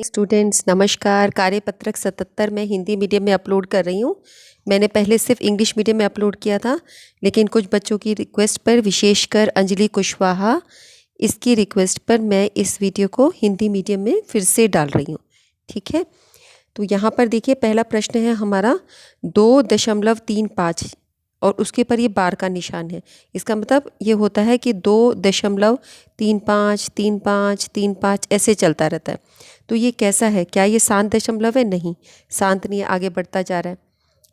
Students नमस्कार। कार्यपत्रक 77 मैं Hindi medium में अपलोड कर रही हूँ। मैंने पहले सिर्फ इंग्लिश मीडियम में अपलोड किया था, लेकिन कुछ बच्चों की रिक्वेस्ट पर, विशेषकर अंजलि कुशवाहा, इसकी रिक्वेस्ट पर मैं इस वीडियो को हिंदी मीडियम में फिर से डाल रही हूँ। ठीक है, तो यहाँ पर देखिए, पहला प्रश्न है हमारा 2.35 और उसके पर ये बार का निशान है। इसका मतलब ये होता है कि 2.35 35 35 ऐसे चलता रहता है। तो ये कैसा है? क्या ये शांत दशमलव है? नहीं, शांत नहीं है, आगे बढ़ता जा रहा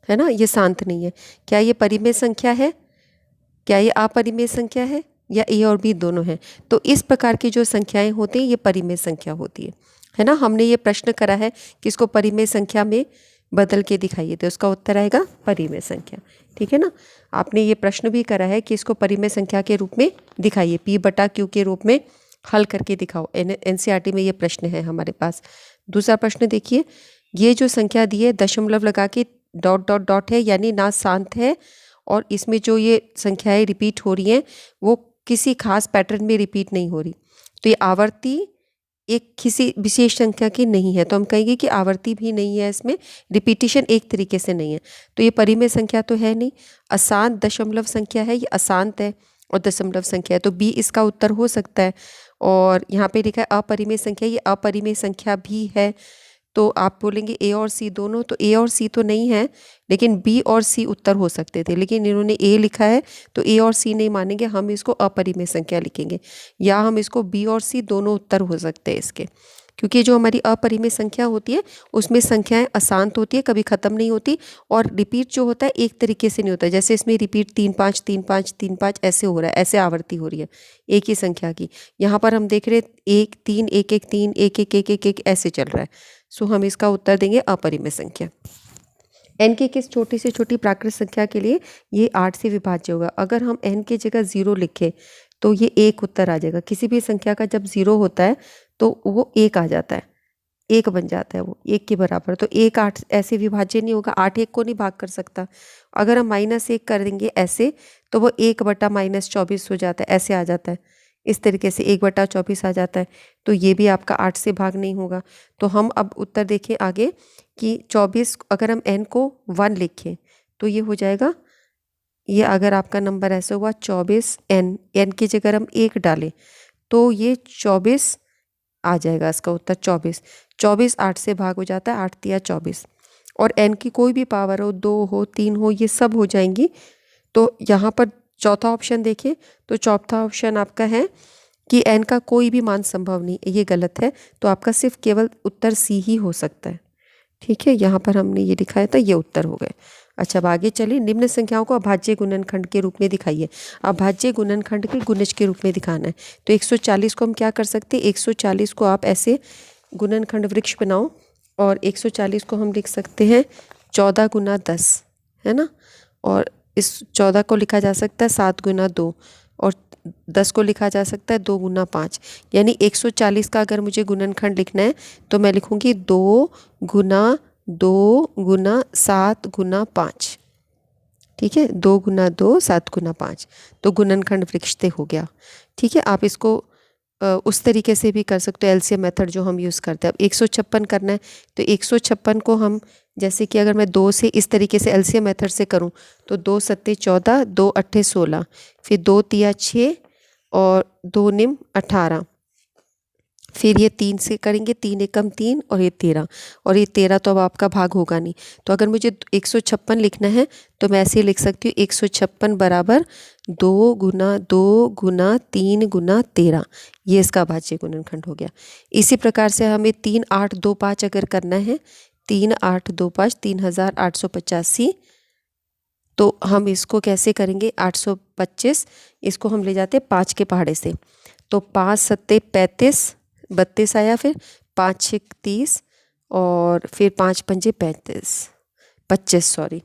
है ना, ये शांत नहीं है। क्या ये परिमेय संख्या है? क्या ये अपरिमेय संख्या है? या ए और बी दोनों हैं? तो इस प्रकार की जो संख्याएं होती हैं ये परिमेय संख्या होती है ना। हमने ये प्रश्न करा है कि इसको परिमेय संख्या में बदल के दिखाइए, तो उसका उत्तर आएगा परिमेय संख्या। ठीक है ना। आपने ये प्रश्न भी करा है कि इसको परिमेय संख्या के रूप में दिखाइए, P/Q के रूप में हल करके दिखाओ। एनसीईआरटी में ये प्रश्न है हमारे पास। दूसरा प्रश्न देखिए, ये जो संख्या दी है दशमलव लगा के डॉट डॉट डॉट है, यानी ना शांत है, और इसमें जो ये संख्याएं रिपीट हो रही हैं वो किसी खास पैटर्न में रिपीट नहीं हो रही। तो ये आवर्ती एक किसी विशेष संख्या की नहीं है, तो हम कहेंगे कि आवर्ती भी नहीं है, इसमें रिपीटिशन एक तरीके से नहीं है। तो ये परिमेय संख्या तो है नहीं। अशांत दशमलव संख्या है, ये अशांत है और दशमलव संख्या है, तो बी इसका उत्तर हो सकता है। और यहाँ पे लिखा है अपरिमेय संख्या, ये अपरिमेय संख्या भी है। तो आप बोलेंगे ए और सी दोनों, तो ए और सी तो नहीं है, लेकिन बी और सी उत्तर हो सकते थे, लेकिन इन्होंने ए लिखा है तो ए और सी नहीं मानेंगे, हम इसको अपरिमेय संख्या लिखेंगे, या हम इसको बी और सी दोनों उत्तर हो सकते हैं इसके। क्योंकि जो हमारी अपरिमेय संख्या होती है उसमें संख्याएं अशांत होती है, कभी ख़त्म नहीं होती, और रिपीट जो होता है एक तरीके से नहीं होता है। जैसे इसमें रिपीट 3 5 3 5 3 5 ऐसे हो रहा है, ऐसे आवृत्ति हो रही है एक ही संख्या की। यहाँ पर हम देख रहे 1 3 1 1 3 1 1 1 1 1 ऐसे चल रहा है। सो हम इसका उत्तर देंगे अपरिमेय संख्या। n की किस छोटी से छोटी प्राकृत संख्या के लिए ये 8 से विभाज्य होगा? अगर हम n की जगह 0 लिखें तो ये 1 उत्तर आ जाएगा। किसी भी संख्या का जब 0 होता है तो वो 1 आ जाता है, 1 बन जाता है, वो 1 के बराबर। तो 1 8 ऐसे विभाज्य नहीं होगा, 8 1 को नहीं भाग कर सकता। अगर हम -1 कर देंगे ऐसे तो वो 1/-24 हो जाता है, ऐसे आ जाता है। इस तरीके से 1/24 आ जाता है, तो ये भी आपका 8 से भाग नहीं होगा। तो हम अब उत्तर देखें आगे कि 24, अगर हम n को 1 लिखें तो ये हो जाएगा, ये अगर आपका नंबर ऐसे हुआ 24n, n की जगह हम 1 डालें तो ये 24 आ जाएगा, इसका उत्तर 24। 24 8 से भाग हो जाता है, 8 तिया 24। और n की कोई भी पावर हो, 2 हो 3 हो, ये सब हो जाएंगी। तो यहाँ पर चौथा ऑप्शन देखें तो चौथा ऑप्शन आपका है कि n का कोई भी मान संभव नहीं, ये गलत है। तो आपका सिर्फ केवल उत्तर सी ही हो सकता है। ठीक है, यहाँ पर हमने ये दिखाया था, ये उत्तर हो गए। अच्छा, अब आगे चलिए। निम्न संख्याओं को अभाज्य गुणनखंड के रूप में दिखाइए। अभाज्य गुणनखंड के गुणज के रूप में दिखाना है। तो 140 को हम क्या कर सकते हैं, 140 को आप ऐसे गुणनखंड वृक्ष बनाओ, और 140 को हम लिख सकते हैं 14 गुना 10, है ना। और इस 14 को लिखा जा सकता है 7 गुना 2, और 10 को लिखा जा सकता है 2 गुना 5। यानी 140 का अगर मुझे गुणनखंड लिखना है तो मैं लिखूंगी 2 गुना 2 गुना 7 गुना 5। ठीक है, 2 गुना 2 7 गुना 5, तो गुणनखंड वृक्ष से हो गया। ठीक है, आप इसको उस तरीके से भी कर सकते हो, एलसीएम मेथड जो हम यूज़ करते हैं। अब 156 करना है तो 156 को हम, जैसे कि अगर मैं 2 से इस तरीके से एलसीएम मेथड से करूं तो 2 सत्ते 14, 2 अट्ठे 16, फिर 2 तिया 6 और 2 निम 18, फिर ये 3 से करेंगे, 3 एकम 3 और ये 13, और ये 13 तो अब आपका भाग होगा नहीं। तो अगर मुझे 156 लिखना है तो मैं ऐसे लिख सकती हूँ 156 बराबर 2 गुना 2 गुना 3 गुना 13, ये इसका अभाज्य गुणनखंड हो गया। इसी प्रकार से हमें 3 8 2 5 अगर करना है, 3 8 2 5 3885, तो हम इसको कैसे करेंगे, 825 इसको हम ले जाते हैं 5 के पहाड़े से, तो 5 सत्ते 35 32 आया, फिर 5 6 30, और फिर 5 पंजे 25 सॉरी।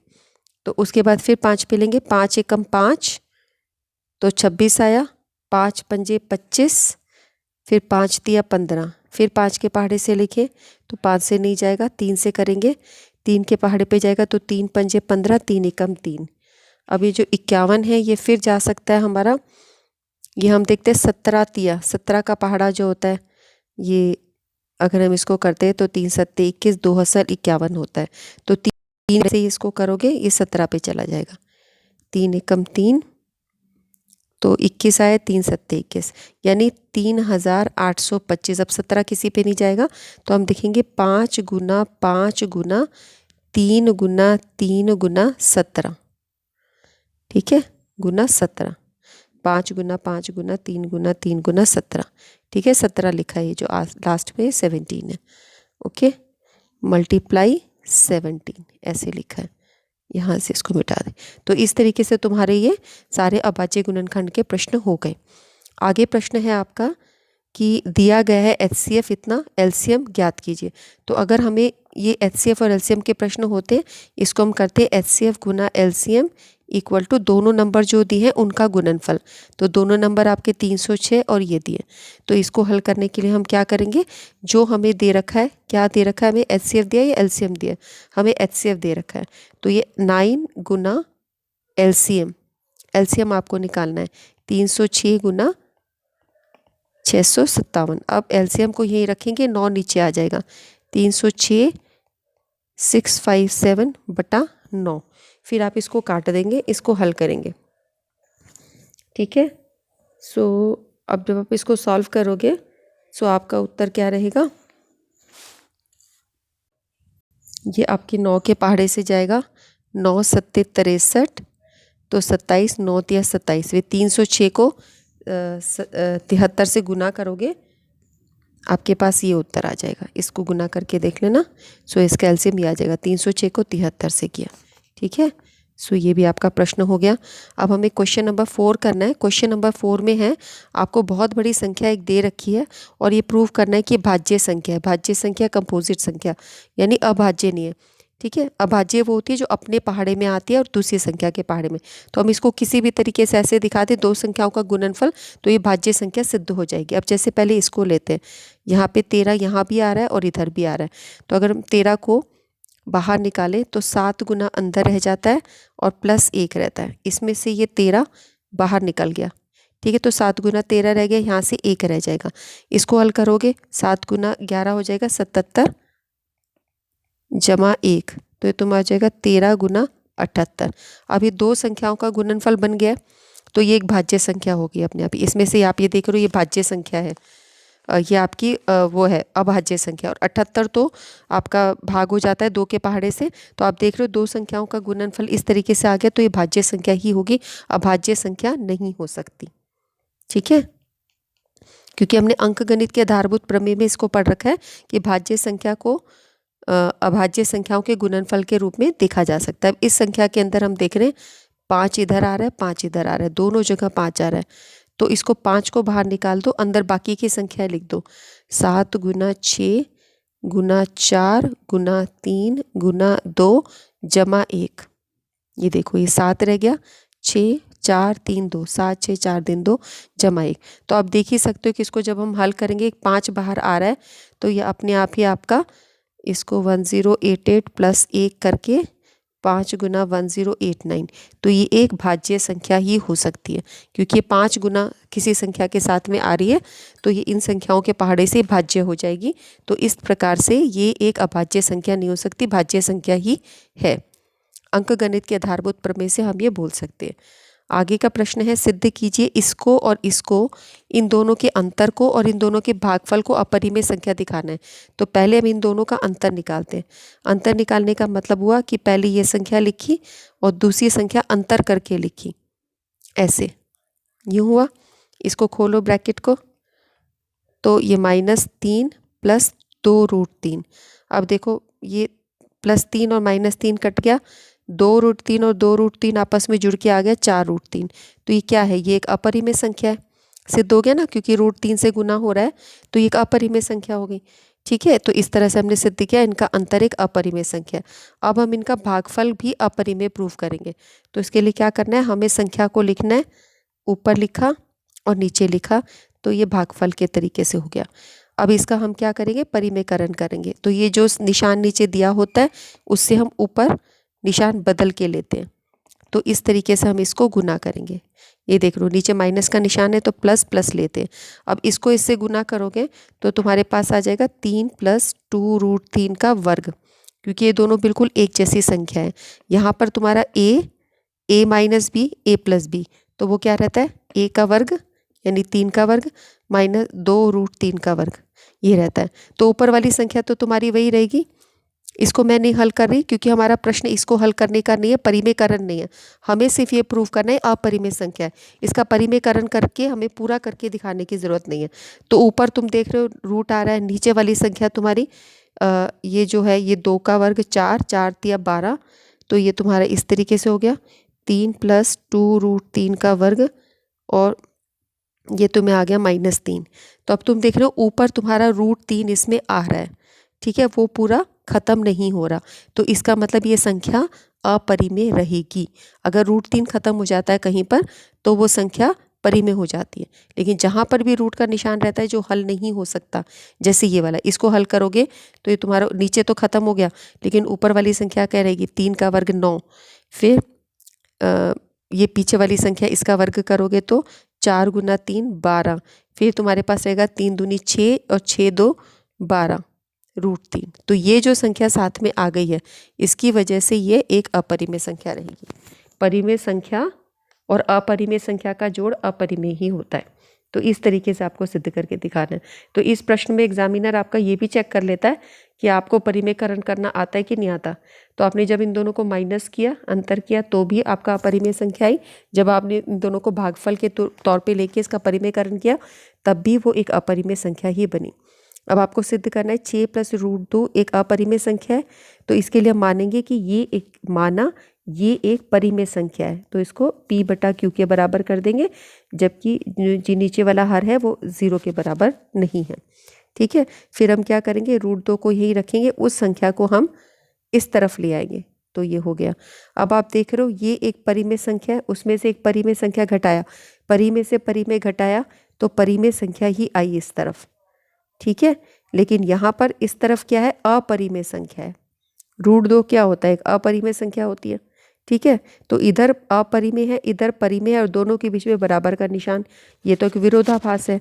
तो उसके बाद फिर 5 पे लेंगे, 5 एकम 5 तो 26 आया, 5 पंजे 25, फिर 5 तिया 15, फिर 5 के पहाड़े से लिखे तो 5 से नहीं जाएगा, 3 से करेंगे, 3 के पहाड़े पे जाएगा तो 3 पंजे 15, 3 एकम 3। अब ये जो 51 है ये फिर जा सकता है हमारा, ये हम देखते हैं 17 तिया, 17 का पहाड़ा जो होता है ये अगर हम इसको करते हैं तो 3 सत्ते 21, 2 हसल 51 होता है। तो 3 से इसको करोगे ये 17 पे चला जाएगा। 3 एकम 3, तो 21 आए, 3 सत्ते 21, यानी 3825। अब 17 किसी पे नहीं जाएगा तो हम देखेंगे 5 गुना 5 गुना 3 गुना 3 गुना 17, ठीक है, गुना 17। 5 गुना 5 गुना 3 गुना 3 गुना 17, ठीक है, 17 लिखा है, ये जो लास्ट में 17 है। ओके, मल्टीप्लाई 17 ऐसे लिखा है, यहाँ से इसको मिटा दें। तो इस तरीके से तुम्हारे ये सारे अभाज्य गुणनखंड के प्रश्न हो गए। आगे प्रश्न है आपका कि दिया गया है HCF इतना, LCM ज्ञात कीजिए। तो अगर हमें ये HCF और LCM के प्रश्न होते हैं, इसको हम करते हैं HCF गुना LCM इक्वल टू दोनों नंबर जो दिए हैं उनका गुणनफल। तो दोनों नंबर आपके 306 और ये दिए। तो इसको हल करने के लिए हम क्या करेंगे, जो हमें दे रखा है, क्या दे रखा है हमें, HCF दिया या LCM दिया, हमें HCF दे रखा है। तो ये 9 गुना LCM आपको निकालना है, 306 गुना 657। अब LCM को यहीं रखेंगे, 9 नीचे आ जाएगा, 306 657 बटा 9। फिर आप इसको काट देंगे, इसको हल करेंगे, ठीक है। सो अब जब आप इसको सॉल्व करोगे सो आपका उत्तर क्या रहेगा, ये आपकी 9 के पहाड़े से जाएगा, 9 सत्ते 63, तो 27, 9 तिया 27, वे 306 को 73 से गुना करोगे, आपके पास ये उत्तर आ जाएगा। इसको गुना करके देख लेना। सो इसका एलसीएम ये आ जाएगा, 306 को 73 से किया, ठीक है। सो ये भी आपका प्रश्न हो गया। अब हमें क्वेश्चन नंबर 4 करना है। क्वेश्चन नंबर 4 में है, आपको बहुत बड़ी संख्या एक दे रखी है और ये प्रूव करना है कि भाज्य संख्या है। भाज्य संख्या कंपोजिट संख्या यानी अभाज्य नहीं है, ठीक है। अभाज्य वो होती है जो अपने पहाड़े में आती है और दूसरी संख्या के पहाड़े में। तो हम इसको किसी भी तरीके से ऐसे दिखा दें, दो संख्याओं का गुणनफल, तो ये भाज्य संख्या सिद्ध हो जाएगी। अब जैसे पहले इसको लेते हैं, यहाँ पे 13 यहाँ भी आ रहा है और इधर भी आ रहा है। तो अगर हम 13 को बाहर निकालें तो 7 गुना अंदर रह जाता है और प्लस 1 रहता है। इसमें से ये 13 बाहर निकल गया, ठीक है। तो 7 गुना 13 रह गया, यहाँ से 1 रह जाएगा। इसको हल करोगे, 7 गुना 11 हो जाएगा 77 जमा 1, तो ये तुम आ जाएगा 13 गुना 78। अब ये दो संख्याओं का गुणनफल बन गया, तो ये एक भाज्य संख्या होगी अपने आप ही। इसमें से आप ये देख रहे हो, ये भाज्य संख्या है, ये आपकी वो है अभाज्य संख्या। और 78 तो आपका भाग हो जाता है 2 के पहाड़े से। तो आप देख रहे हो दो संख्याओं का गुणनफल इस तरीके से आ गया, तो ये भाज्य संख्या ही होगी, अभाज्य संख्या नहीं हो सकती, ठीक है। क्योंकि हमने अंकगणित के आधारभूत प्रमेय में इसको पढ़ रखा है कि भाज्य संख्या को अभाज्य संख्याओं के गुणनफल के रूप में देखा जा सकता है। इस संख्या के अंदर हम देख रहे हैं 5 इधर आ रहा है, 5 इधर आ रहा है, दोनों जगह 5 आ रहा है। तो इसको 5 को बाहर निकाल दो, अंदर बाकी की संख्या लिख दो। 7 गुना 6 गुना 4 गुना 3 गुना 2 जमा 1। ये देखो ये 7 रह गया, 6 4 3 2, 7 6 4 3 2 जमा 1। तो आप देख ही सकते हो कि इसको जब हम हल करेंगे 5 बाहर आ रहा है, तो ये अपने आप ही आपका इसको 1088 प्लस 1 करके 5 गुना 1089, तो ये एक भाज्य संख्या ही हो सकती है। क्योंकि ये 5 गुना किसी संख्या के साथ में आ रही है, तो ये इन संख्याओं के पहाड़े से भाज्य हो जाएगी। तो इस प्रकार से ये एक अभाज्य संख्या नहीं हो सकती, भाज्य संख्या ही है। अंकगणित के आधारभूत प्रमेय से हम ये बोल सकते हैं। आगे का प्रश्न है, सिद्ध कीजिए इसको और इसको, इन दोनों के अंतर को और इन दोनों के भागफल को अपरिमेय संख्या दिखाना है। तो पहले हम इन दोनों का अंतर निकालते हैं। अंतर निकालने का मतलब हुआ कि पहले ये संख्या लिखी और दूसरी संख्या अंतर करके लिखी, ऐसे यूँ हुआ। इसको खोलो ब्रैकेट को, तो ये -3 प्लस 2√3। अब देखो ये +3 और -3 कट गया, 2√3 और 2√3 आपस में जुड़ के आ गया 4√3। तो ये क्या है, ये एक अपरिमेय संख्या है, सिद्ध हो गया ना, क्योंकि √3 से गुना हो रहा है, तो ये एक अपरिमेय संख्या हो गई, ठीक है। तो इस तरह से हमने सिद्ध किया इनका अंतर एक अपरिमेय संख्या। अब हम इनका भागफल भी अपरिमेय प्रूव करेंगे। तो इसके लिए क्या करना है, हमें संख्या को लिखना है, ऊपर लिखा और नीचे लिखा, तो ये भागफल के तरीके से हो गया। अब इसका हम क्या करेंगे, परिमेयकरण करेंगे। तो ये जो निशान नीचे दिया होता है उससे हम ऊपर निशान बदल के लेते हैं। तो इस तरीके से हम इसको गुना करेंगे। ये देख लो नीचे माइनस का निशान है तो प्लस प्लस लेते हैं। अब इसको इससे गुना करोगे तो तुम्हारे पास आ जाएगा 3 + 2√3 का वर्ग, क्योंकि ये दोनों बिल्कुल एक जैसी संख्या है। यहाँ पर तुम्हारा a minus B a plus B, तो वो क्या रहता है a का वर्ग यानी 3 का वर्ग माइनस 2√3 का वर्ग, ये रहता है। तो ऊपर वाली संख्या तो तुम्हारी वही रहेगी। इसको मैं नहीं हल कर रही क्योंकि हमारा प्रश्न इसको हल करने का नहीं है, परिमेयकरण नहीं है। हमें सिर्फ ये प्रूव करना है अपरिमेय संख्या है, इसका परिमेयकरण करके हमें पूरा करके दिखाने की ज़रूरत नहीं है। तो ऊपर तुम देख रहे हो रूट आ रहा है, नीचे वाली संख्या तुम्हारी ये जो है ये 2 का वर्ग 4, 4 × 12, तो ये तुम्हारा इस तरीके से हो गया 3 + 2√3 का वर्ग, और ये तुम्हें आ गया -3। तो अब तुम देख रहे हो ऊपर तुम्हारा √3 इसमें आ रहा है, ठीक है, वो पूरा ख़त्म नहीं हो रहा, तो इसका मतलब ये संख्या अपरिमेय रहेगी। अगर √3 ख़त्म हो जाता है कहीं पर तो वो संख्या परिमेय हो जाती है, लेकिन जहाँ पर भी रूट का निशान रहता है जो हल नहीं हो सकता, जैसे ये वाला, इसको हल करोगे तो ये तुम्हारा नीचे तो ख़त्म हो गया, लेकिन ऊपर वाली संख्या क्या रहेगी 3 का वर्ग 9, फिर ये पीछे वाली संख्या इसका वर्ग करोगे तो 4 × 3 12, फिर तुम्हारे पास रहेगा 3 दूनी 6 और 6 2 12 √3। तो ये जो संख्या साथ में आ गई है इसकी वजह से ये एक अपरिमेय संख्या रहेगी। परिमेय संख्या और अपरिमेय संख्या का जोड़ अपरिमेय ही होता है। तो इस तरीके से आपको सिद्ध करके दिखाना है। तो इस प्रश्न में एग्जामिनर आपका ये भी चेक कर लेता है कि आपको परिमेयकरण करना आता है कि नहीं आता। तो आपने जब इन दोनों को माइनस किया, अंतर किया, तो भी आपका अपरिमेय संख्या आई। जब आपने इन दोनों को भागफल के तौर पे लेके इसका परिमेयकरण किया तब भी वो एक अपरिमेय संख्या ही बनी। अब आपको सिद्ध करना है 6 + √2 एक अपरिमेय संख्या है, तो इसके लिए हम मानेंगे कि ये एक परिमेय संख्या है, तो इसको p/q के बराबर कर देंगे, जबकि जो नीचे वाला हर है वो 0 के बराबर नहीं है, ठीक है। फिर हम क्या करेंगे, √2 को यही रखेंगे, उस संख्या को हम इस तरफ ले आएंगे, तो ये हो गया। अब आप देख रहे हो ये एक परिमेय संख्या है, उसमें से एक परिमेय संख्या घटाया, परिमेय से परिमेय घटाया तो परिमेय संख्या ही आई इस तरफ, ठीक है। लेकिन यहाँ पर इस तरफ क्या है, अपरिमेय संख्या है। √2 क्या होता है, एक अपरिमेय संख्या होती है, ठीक है। तो इधर अपरिमेय है, इधर परिमेय है, और दोनों के बीच में बराबर का निशान, ये तो एक विरोधाभास है,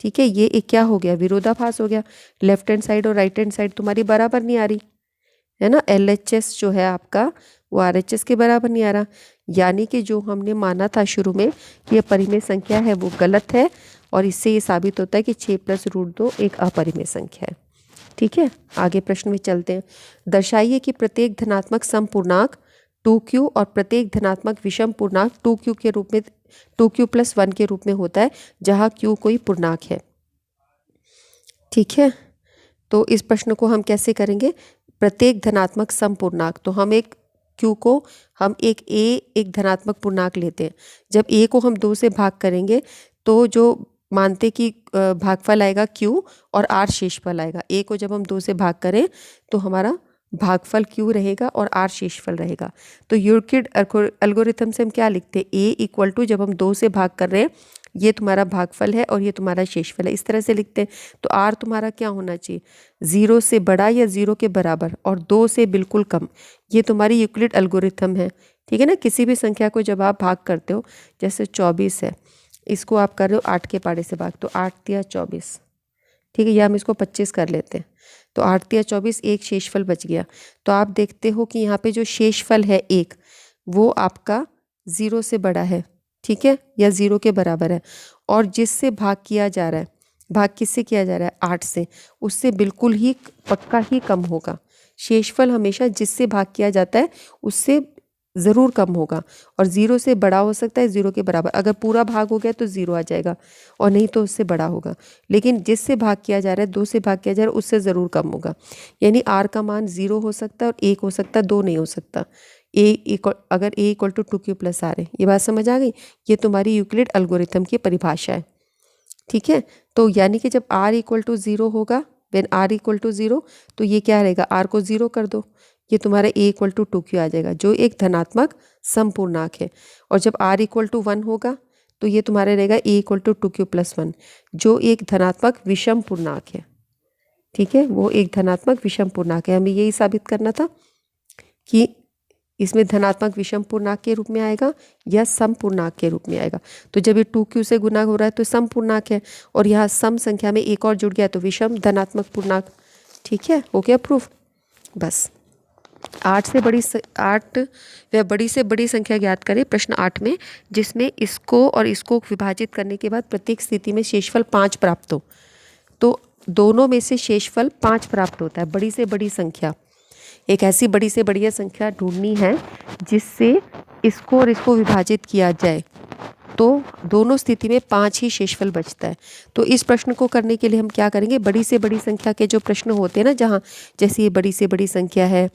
ठीक है। ये एक क्या हो गया, विरोधाभास हो गया। लेफ्ट हैंड साइड और राइट हैंड साइड तुम्हारी बराबर नहीं आ रही है ना, LHS जो है आपका वो RHS के बराबर नहीं आ रहा, यानी कि जो हमने माना था शुरू में कि ये परिमेय संख्या है वो गलत है, और इससे ये साबित होता है कि 6 + √2 एक अपरिमेय संख्या है, ठीक है। आगे प्रश्न में चलते हैं। दर्शाइए कि प्रत्येक धनात्मक समपूर्णांक 2q और प्रत्येक धनात्मक विषम पूर्णांक 2q के रूप में 2q + 1 के रूप में होता है जहाँ q कोई पूर्णांक है, ठीक है। तो इस प्रश्न को हम कैसे करेंगे, प्रत्येक धनात्मक समपूर्णांक, तो हम एक q को हम एक धनात्मक पूर्णांक लेते हैं। जब a को हम 2 से भाग करेंगे तो जो मानते कि भागफल आएगा q और r शेषफल आएगा। a को जब हम 2 से भाग करें तो हमारा भागफल q रहेगा और r शेषफल रहेगा। तो यूक्लिड एल्गोरिथम से हम क्या लिखते हैं, a = जब हम 2 से भाग कर रहे हैं ये तुम्हारा भागफल है और ये तुम्हारा शेषफल है, इस तरह से लिखते हैं। तो r तुम्हारा क्या होना चाहिए, 0 से बड़ा या 0 के बराबर और 2 से बिल्कुल कम, ये तुम्हारी यूक्लिड एल्गोरिथम है, ठीक है ना। किसी भी संख्या को जब आप भाग करते हो, जैसे 24 है, इसको आप कर रहे हो 8 के पाड़े से भाग, तो 8 × 24, ठीक है, या हम इसको 25 कर लेते हैं, तो 8 × 24 एक शेषफल बच गया। तो आप देखते हो कि यहाँ पे जो शेषफल है एक, वो आपका 0 से बड़ा है, ठीक है, या 0 के बराबर है, और जिससे भाग किया जा रहा है, भाग किससे किया जा रहा है, 8 से, उससे बिल्कुल ही पक्का ही कम होगा। शेषफल हमेशा जिससे भाग किया जाता है उससे ज़रूर कम होगा, और 0 से बड़ा हो सकता है 0 के बराबर, अगर पूरा भाग हो गया तो 0 आ जाएगा, और नहीं तो उससे बड़ा होगा। लेकिन जिससे भाग किया जा रहा है, 2 से भाग किया जा रहा है, उससे ज़रूर कम होगा। यानी r का मान 0 हो सकता है और 1 हो सकता है, 2 नहीं हो सकता। अगर a = 2q + r है, ये बात समझ आ गई। ये तुम्हारी यूक्लिड एल्गोरिथम की परिभाषा है, ठीक है। तो यानी कि जब r = 0 होगा, व्हेन r = 0, तो ये क्या रहेगा, r को 0 कर दो, ये तुम्हारा a = 2q आ जाएगा, जो एक धनात्मक समपूर्णांक है। और जब r = 1 होगा तो ये तुम्हारे रहेगा a = 2q + 1, जो एक धनात्मक विषम पूर्णांक है, ठीक है, वो एक धनात्मक विषम पूर्णांक है। हमें यही साबित करना था कि इसमें धनात्मक विषम पूर्णांक के रूप में आएगा या सम पूर्णांक के रूप में आएगा। तो जब ये 2q से गुना हो रहा है तो सम पूर्णांक है, और यहाँ सम संख्या में एक और जुड़ गया तो विषम धनात्मक पूर्णांक। ठीक है, हो गया प्रूफ। बस 8 व बड़ी से बड़ी संख्या ज्ञात करें प्रश्न 8 में, जिसमें इसको और इसको विभाजित करने के बाद प्रत्येक स्थिति में शेषफल 5 प्राप्त हो। तो दोनों में से शेषफल 5 प्राप्त होता है। बड़ी से बड़ी संख्या, एक ऐसी बड़ी से बड़ी संख्या ढूंढनी है जिससे इसको और इसको विभाजित किया जाए, तो दोनों स्थिति में 5 ही शेषफल बचता है। तो इस प्रश्न को करने के लिए हम क्या करेंगे, बड़ी से बड़ी संख्या के जो प्रश्न होते हैं ना, जहाँ जैसे ये बड़ी से बड़ी संख्या है,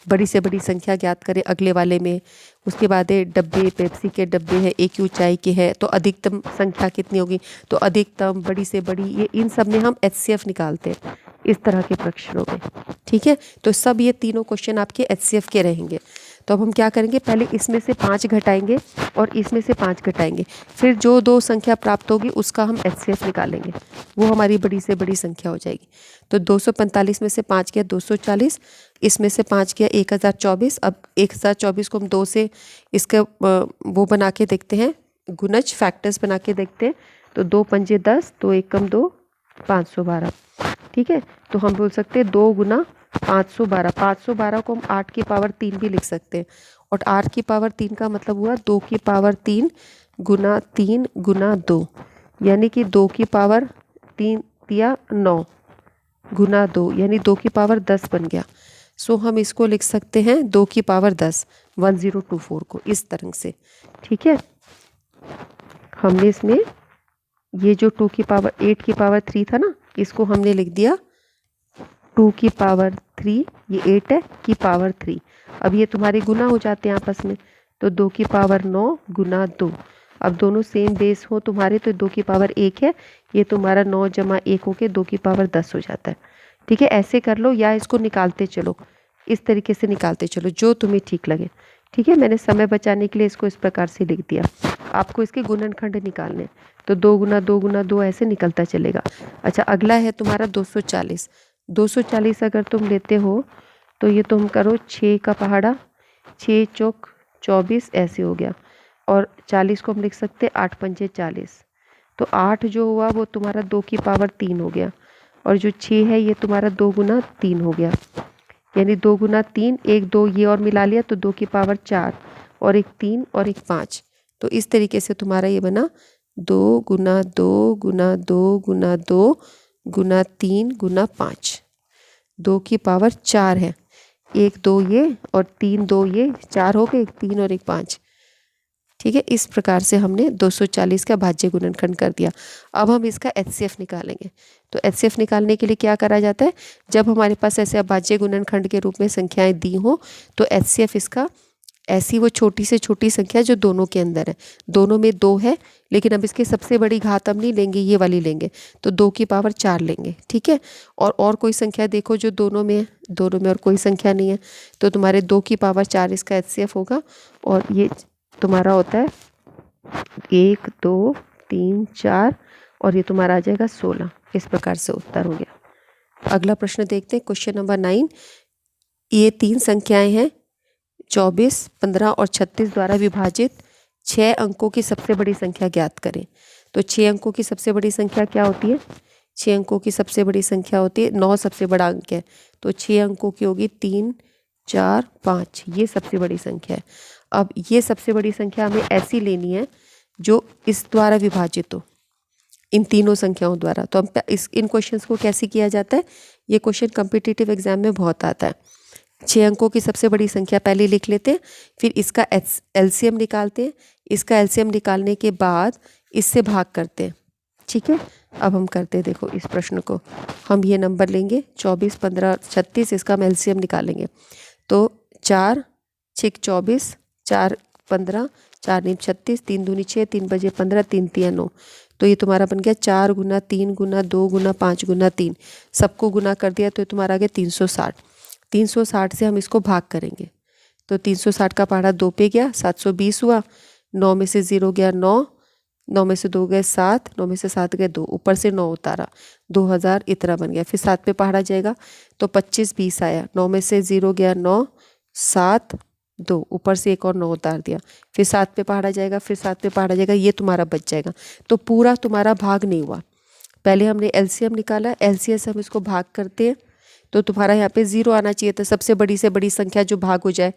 बड़ी से बड़ी संख्या ज्ञात करें अगले वाले में, उसके बाद है डब्बे, पेप्सी के डब्बे है, एक ही ऊंचाई के है, तो अधिकतम संख्या कितनी होगी, तो अधिकतम, बड़ी से बड़ी, ये इन सब में हम HCF निकालते हैं इस तरह के प्रश्नों में। ठीक है, तो सब ये तीनों क्वेश्चन आपके HCF के रहेंगे। तो अब हम क्या करेंगे, पहले इसमें से 5 घटाएंगे और इसमें से 5 घटाएंगे, फिर जो दो संख्या प्राप्त होगी उसका हम HCF निकालेंगे, वो हमारी बड़ी से बड़ी संख्या हो जाएगी। तो 245 में से 5 गया 240, इसमें से 5 गया 1024। अब 1024 को हम 2 से इसका वो बना के देखते हैं, गुणज फैक्टर्स बना के देखते हैं। तो 2 पंजे 10, 2 एकम 2, 512। ठीक है, तो हम बोल सकते हैं 2 गुना 512। 512 को हम 8 की पावर 3 भी लिख सकते हैं, और 8 की पावर 3 का मतलब हुआ 2 की पावर 3 गुना 3 गुना 2, यानी कि 2 की पावर 3 या 9 गुना 2, यानी 2 की पावर 10 बन गया। सो हम इसको लिख सकते हैं 2 की पावर 10, 1024 को इस तरह से। ठीक है, हमने इसमें ये जो 2 की पावर 8 की पावर 3 था ना, इसको हमने लिख दिया 2 की पावर 3, ये 8 है, की पावर 3। अब ये तुम्हारे गुना हो जाते हैं आपस में, तो 2 की पावर 9 गुना 2। अब दोनों सेम बेस हो तुम्हारे, तो 2 की पावर 1 है, ये तुम्हारा 9 जमा 1 होके 2 की पावर 10 हो जाता है। ठीक है, ऐसे कर लो, या इसको निकालते चलो, इस तरीके से निकालते चलो, जो तुम्हें ठीक लगे। ठीक है, मैंने समय बचाने के लिए इसको इस प्रकार से लिख दिया। आपको इसके गुणनखंड निकालने, तो 2 गुना 2 गुना 2 ऐसे निकलता चलेगा। अच्छा, अगला है तुम्हारा 240। 240 अगर तुम लेते हो तो ये तुम करो 6 का पहाड़ा, 6 चौक 24 ऐसे हो गया, और 40 को हम लिख सकते 8 पंजे 40। तो 8 जो हुआ वो तुम्हारा 2 की पावर 3 हो गया, और जो 6 है ये तुम्हारा 2 गुना 3 हो गया, यानी 2 गुना 3, 1 2 ये और मिला लिया तो 2 की पावर 4, और एक 3 और एक 5। तो इस तरीके से तुम्हारा ये बना 2 गुना 2 गुना 2 गुना 2 गुना 3 गुना 5, 2 की पावर 4 है, 1 2 ये और 3 2 ये, 4 हो गए, 1 3 और 1 5। ठीक है, इस प्रकार से हमने 240 का भाज्य गुणनखंड कर दिया। अब हम इसका HCF निकालेंगे। तो HCF निकालने के लिए क्या करा जाता है, जब हमारे पास ऐसे अभाज्य गुणनखंड के रूप में संख्याएं दी हो, तो HCF इसका ऐसी वो छोटी से छोटी संख्या जो दोनों के अंदर है, दोनों में 2 है, लेकिन अब इसकी सबसे बड़ी घात हम नहीं लेंगे, ये वाली लेंगे, तो 2 की पावर 4 लेंगे। ठीक है, और कोई संख्या देखो जो दोनों में है, दोनों में और कोई संख्या नहीं है, तो तुम्हारे 2 की पावर 4 इसका HCF होगा, और ये तुम्हारा होता है 1 2 3 4, और ये तुम्हारा आ जाएगा 16। इस प्रकार से उत्तर हो गया। अगला प्रश्न देखते हैं, क्वेश्चन नंबर 9। ये 3 संख्याएं हैं 24, 15 और 36 द्वारा विभाजित 6 अंकों की सबसे बड़ी संख्या ज्ञात करें। तो 6 अंकों की सबसे बड़ी संख्या क्या होती है, 6 अंकों की सबसे बड़ी संख्या होती है, 9 सबसे बड़ा अंक है, तो 6 अंकों की होगी 3 4 5, ये सबसे बड़ी संख्या है। अब ये सबसे बड़ी संख्या हमें ऐसी लेनी है जो इस द्वारा विभाजित हो, इन तीनों संख्याओं द्वारा। तो हम इन क्वेश्चंस को कैसे किया जाता है, ये क्वेश्चन कॉम्पिटिटिव एग्जाम में बहुत आता है। 6 अंकों की सबसे बड़ी संख्या पहले लिख लेते हैं, फिर इसका LCM निकालते हैं, इसका LCM निकालने के बाद इससे भाग करते हैं। ठीक है, अब हम करते हैं, देखो इस प्रश्न को हम ये नंबर लेंगे 24 15 36, इसका हम LCM निकालेंगे। तो 4 6 24, 4 15, 4 9 36, 3 दूनी 6, 3 बजे 15, 3 3 9। तो ये तुम्हारा बन गया 4 गुना 3 गुना 2 गुना 5 गुना 3, सबको गुना कर दिया तो ये तुम्हारा आ गया 360। 360 से हम इसको भाग करेंगे, तो 360 का पहाड़ा 2 पे गया, 720 हुआ, 9 में से 0 गया 9, 9 में से 2 गए 7, 9 में से 7 गए 2, ऊपर से 9 उतारा, 2000 इतना बन गया। फिर 7 पे पहाड़ा जाएगा तो 25 20 आया, 9 में से 0 गया 9, 7 2, ऊपर से एक और 9 उतार दिया, फिर 7 पे पहाड़ा जाएगा, फिर 7 पे पहाड़ा जाएगा, ये तुम्हारा बच जाएगा। तो पूरा तुम्हारा भाग नहीं हुआ। पहले हमने एलसीएम निकाला, एलसीएम से हम इसको भाग करते हैं तो तुम्हारा यहाँ पे 0 आना चाहिए था, सबसे बड़ी से बड़ी संख्या जो भाग हो जाए।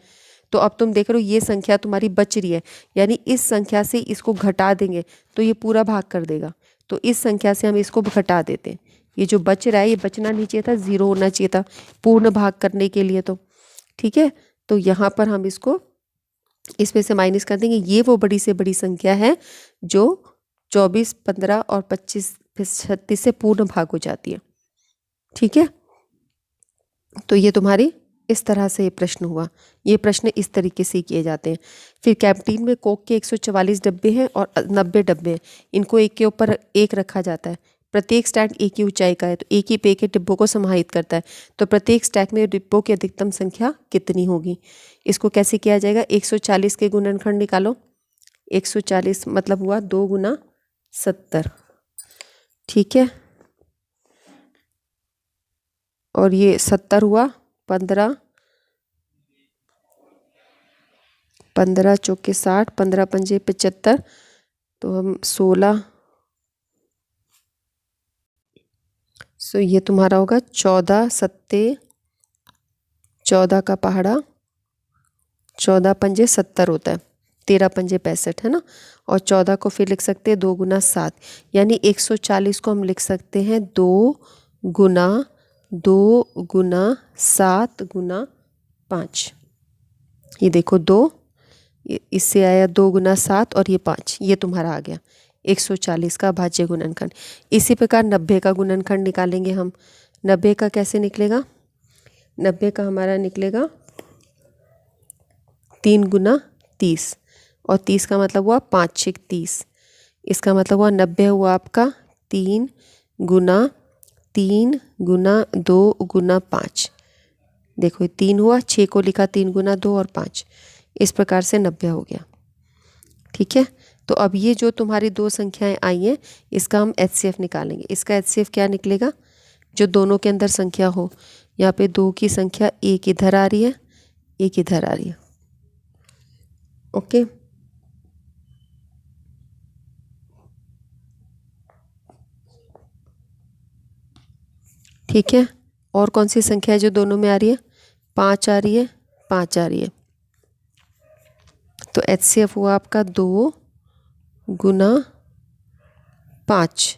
तो अब तुम देख रहे हो ये संख्या तुम्हारी बच रही है, यानी इस संख्या से इसको घटा देंगे तो ये पूरा भाग कर देगा। तो इस संख्या से हम इसको घटा देते हैं। ये जो बच रहा है ये बचना नहीं चाहिए था, 0 होना चाहिए था पूर्ण भाग करने के लिए। तो ठीक है, तो यहाँ पर हम इसको इसमें से माइनस कर देंगे। ये वो बड़ी से बड़ी संख्या है जो 24, 15 और 25, 36 से पूर्ण भाग हो जाती है। ठीक है, तो ये तुम्हारी इस तरह से ये प्रश्न हुआ। ये प्रश्न इस तरीके से किए जाते हैं। फिर कैंटीन में कोक के 144 डब्बे हैं और 90 डब्बे हैं। इनको एक के ऊपर एक रखा जाता है। प्रत्येक स्टैक एक ही ऊंचाई का है, तो एक ही पे के डिब्बों को समाहित करता है। तो प्रत्येक स्टैक में डिब्बों की अधिकतम संख्या कितनी होगी? इसको कैसे किया जाएगा? 140 के गुणनखंड निकालो। 140 मतलब हुआ 2 गुना 70। ठीक है, और ये 70 हुआ 15, 15 चौके 60, 15 पंजे 75, तो हम 16, सो ये तुम्हारा होगा 14 सत्ते 14 का पहाड़ा, 14 पंजे 70 होता है, 13 पंजे 65 है ना। और 14 को फिर लिख सकते हैं 2 गुना 7, यानी 140 को हम लिख सकते हैं 2 गुना 7 गुना 5। ये देखो 2, इससे आया 2 गुना 7 और ये 5, ये तुम्हारा आ गया 140 का भाज्य गुणनखंड। इसी प्रकार 90 का गुणनखंड निकालेंगे हम। 90 का कैसे निकलेगा? 90 का हमारा निकलेगा 3 गुना 30, और 30 का मतलब हुआ 5 छिक 30। इसका मतलब हुआ 90 हुआ आपका 3 गुना 2 गुना 5। देखो ये 3 हुआ, 6 को लिखा 3 गुना 2 और 5, इस प्रकार से 90 हो गया। ठीक है, तो अब ये जो तुम्हारी दो संख्याएं आई हैं इसका हम एचसीएफ निकालेंगे। इसका एचसीएफ क्या निकलेगा? जो दोनों के अंदर संख्या हो। यहाँ पे 2 की संख्या एक इधर आ रही है, एक इधर आ रही है। ओके, ठीक है। और कौन सी संख्या है जो दोनों में आ रही है? 5 आ रही है, 5 आ रही है। तो एचसीएफ हुआ आपका 2 गुना 5।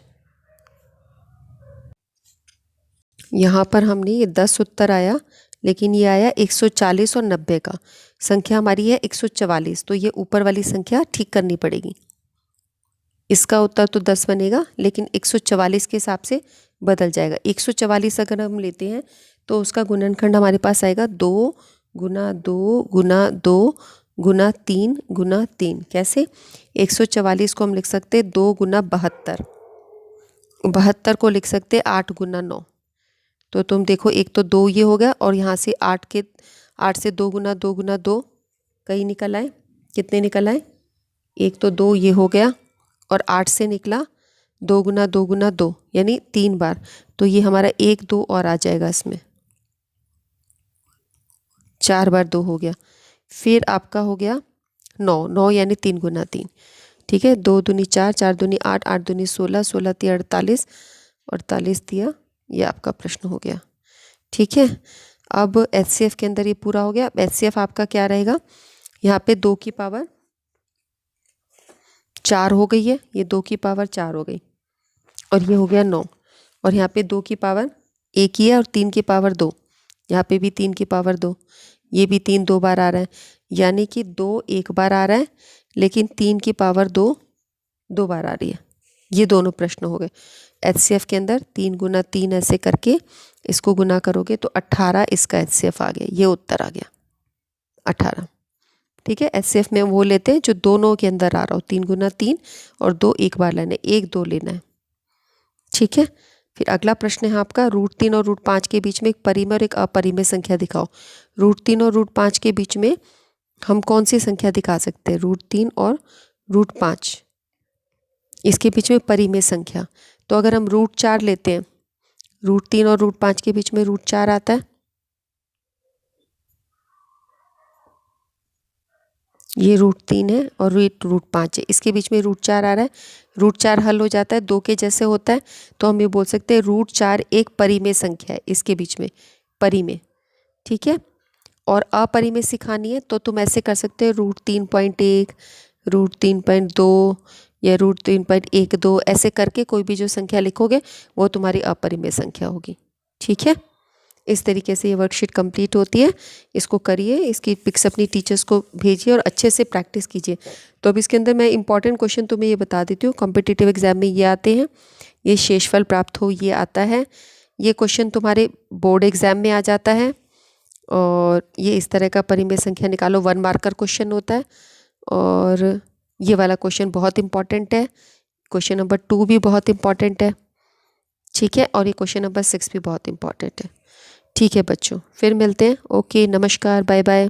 यहाँ पर हमने ये 10 उत्तर आया, लेकिन ये आया 140 और 90 का। संख्या हमारी है 144, तो ये ऊपर वाली संख्या ठीक करनी पड़ेगी। इसका उत्तर तो 10 बनेगा, लेकिन 144 के हिसाब से बदल जाएगा। 144 अगर हम लेते हैं तो उसका गुणनखंड हमारे पास आएगा 2 गुना 2 गुना 2 गुना 3 गुना 3। कैसे? 144 को हम लिख सकते हैं 2 गुना 72, 72 को लिख सकते 8 गुना 9। तो तुम देखो, एक तो 2 ये हो गया, और यहाँ से 8 से 2 गुना 2 कहीं निकल आए। कितने निकल आए? एक तो 2 ये हो गया, और 8 से निकला 2 गुना 2 यानी 3 बार। तो ये हमारा 1 2 और आ जाएगा इसमें, 4 बार 2 हो गया। फिर आपका हो गया 9, 9 यानी 3 गुना 3। ठीक है, 2 दूनी 4, 4 दूनी 8, 8 दूनी 16, 16 तिया 48, 48 तिया, ये आपका प्रश्न हो गया। ठीक है, अब एचसीएफ के अंदर ये पूरा हो गया। एचसीएफ आपका क्या रहेगा? यहाँ पे 2 की पावर 4 हो गई है, ये 2 की पावर 4 हो गई, और ये हो गया 9। और यहाँ पे 2 की पावर 1 ही है, और 3 की पावर 2, यहाँ पे भी 3 की पावर 2, ये भी 3 2 बार आ रहा है, यानी कि 2 1 बार आ रहा है, लेकिन 3 की पावर 2 2 बार आ रही है। ये दोनों प्रश्न हो गए। एचसीएफ के अंदर 3 गुना 3 ऐसे करके इसको गुना करोगे तो 18 इसका एचसीएफ आ गया, ये उत्तर आ गया 18। ठीक है, एचसीएफ में वो लेते हैं जो दोनों के अंदर आ रहा हो, 3 गुना 3 और 2 एक बार लेना है, 1 2 लेना है। ठीक है, फिर अगला प्रश्न है आपका √3 और √5 के बीच में एक परिमेय और एक अपरिमेय संख्या दिखाओ। √3 और √5 के बीच में हम कौन सी संख्या दिखा सकते हैं? √3 और √5, इसके बीच में परिमेय संख्या। तो अगर हम √4 लेते हैं, √3 और √5 के बीच में √4 आता है, ये √3 है और ये √5 है, इसके बीच में √4 आ रहा है। √4 हल हो जाता है, 2 के जैसे होता है, तो हम ये बोल सकते हैं √4 एक परिमेय संख्या है, इसके बीच में परिमेय। ठीक है, और अपरिमेय सिखानी है तो तुम ऐसे कर सकते हो √3.1, √3.2 या √3.12, ऐसे करके कोई भी जो संख्या लिखोगे वो तुम्हारी अपरिमेय संख्या होगी। ठीक है, इस तरीके से ये वर्कशीट कंप्लीट होती है। इसको करिए, इसकी पिक्स अपनी टीचर्स को भेजिए और अच्छे से प्रैक्टिस कीजिए। तो अब इसके अंदर मैं इंपॉर्टेंट क्वेश्चन तुम्हें ये बता देती हूँ, कॉम्पिटिटिव एग्जाम में ये आते हैं, ये शेषफल प्राप्त हो ये आता है, ये क्वेश्चन तुम्हारे बोर्ड एग्जाम में आ जाता है, और ये इस तरह का परिमेय संख्या निकालो 1 मार्कर क्वेश्चन होता है। और ये वाला क्वेश्चन बहुत इंपॉर्टेंट है, क्वेश्चन नंबर 2 भी बहुत इंपॉर्टेंट है। ठीक है, और ये क्वेश्चन नंबर 6 भी बहुत इंपॉर्टेंट है। ठीक है बच्चों, फिर मिलते हैं। ओके, नमस्कार, बाय बाय।